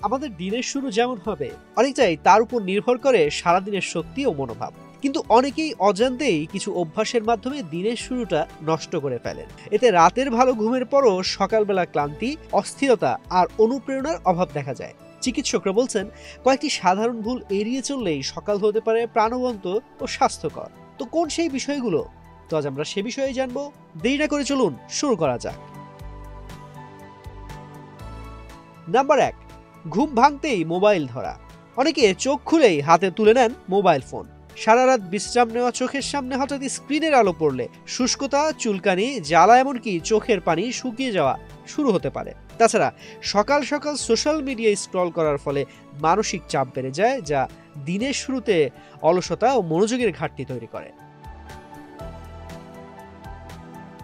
আমাদের দিনের শুরু যেমন হবে অনেকটাই তার উপর নির্ভর করে সারাদিনের শক্তি ও মনোভাব। কিন্তু অনেকেই অজান্তেই কিছু অভ্যাসের মাধ্যমে দিনের শুরুটা নষ্ট করে ফেলেন। এতে রাতের ভালো ঘুমের পরও সকালবেলা ক্লান্তি, অস্থিরতা আর অনুপ্রেরণার অভাব দেখা যায়। চিকিৎসকরা বলছেন, কয়েকটি সাধারণ ভুল এড়িয়ে চললেই সকাল হতে পারে প্রাণবন্ত ও স্বাস্থ্যকর। তো কোন সেই বিষয়গুলো? তো আজ আমরা সে বিষয়ে জানবো। দেরি না করে চলুন শুরু করা যাক। নাম্বার 1, ঘুম ভাঙতেই মোবাইল ধরা। অনেকে চোখ খুলেই হাতে তুলে নেন মোবাইল ফোন। সারা রাত বিশ্রাম নেওয়া চোখের সামনে হঠাৎ স্ক্রিনের আলো পড়লে শুষ্কতা, চুলকানি, জ্বালা, এমনকি চোখের পানি শুকিয়ে যাওয়া শুরু হতে পারে। তাছাড়া সকাল সকাল সোশ্যাল মিডিয়া স্ক্রল করার ফলে মানসিক চাপ বেড়ে যায়, যা দিনের শুরুতে অলসতা ও মনোযোগের ঘাটতি তৈরি করে।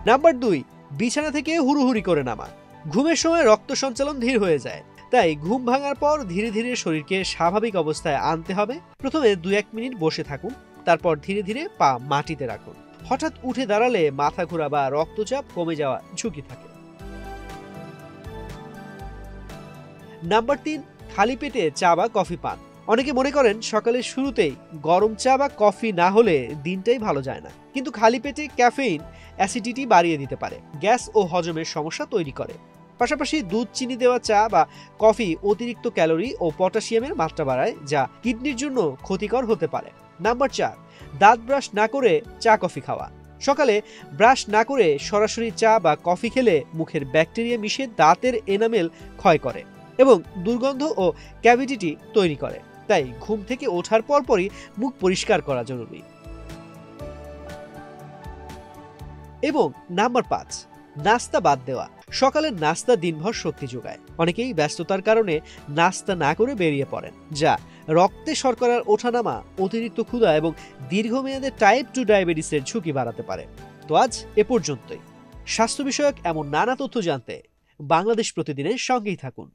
নাম্বার 2, বিছানা থেকে হুড়ুহুড়ি করে নামা। ঘুমের সময় রক্ত সঞ্চালন ধীর হয়ে যায়, তাই ঘুম ভাঙার পর ধীরে ধীরে শরীরকে স্বাভাবিক অবস্থায় আনতে হবে। প্রথমে 2-1 মিনিট বসে থাকুন, তারপর ধীরে ধীরে পা মাটিতে রাখুন। হঠাৎ উঠে দাঁড়ালে মাথা ঘোরা বা রক্তচাপ কমে যাওয়া ঝুঁকি থাকে। নাম্বার 3, খালি পেটে চা বা কফি পান। অনেকে মনে করেন সকালের শুরুতেই গরম চা বা কফি না হলে দিনটাই ভালো যায় না, কিন্তু খালি পেটে ক্যাফেইন অ্যাসিডিটি বাড়িয়ে দিতে পারে, গ্যাস ও হজমের সমস্যা তৈরি করে। পাশাপাশি দুধ, চিনি দেওয়া চা বা কফি অতিরিক্ত ক্যালোরি ও পটাশিয়ামের মাত্রা বাড়ায়, যা কিডনির জন্য ক্ষতিকর হতে পারে। নাম্বার 4, দাঁত ব্রাশ না করে চা কফি খাওয়া। সকালে ব্রাশ না করে সরাসরি চা বা কফি খেলে মুখের ব্যাকটেরিয়া মিশে দাঁতের এনামেল ক্ষয় করে এবং দুর্গন্ধ ও ক্যাভিটি তৈরি করে। তাই ঘুম থেকে ওঠার পরপরই মুখ পরিষ্কার করা জরুরি। এবং নাম্বার 5, নাস্তা বাদ দেওয়া। সকালের নাস্তা দিনভর শক্তি যোগায়। অনেকেই ব্যস্ততার কারণে নাস্তা না করে বেরিয়ে পড়েন, যা রক্তে শর্করার ওঠানামা, অতিরিক্ত ক্ষুধা এবং দীর্ঘমেয়াদে টাইপ 2 ডায়াবেটিসের ঝুঁকি বাড়াতে পারে। তো আজ এ পর্যন্তই। স্বাস্থ্য বিষয়ক এমন নানা তথ্য জানতে বাংলাদেশ প্রতিদিনের সঙ্গেই থাকুন।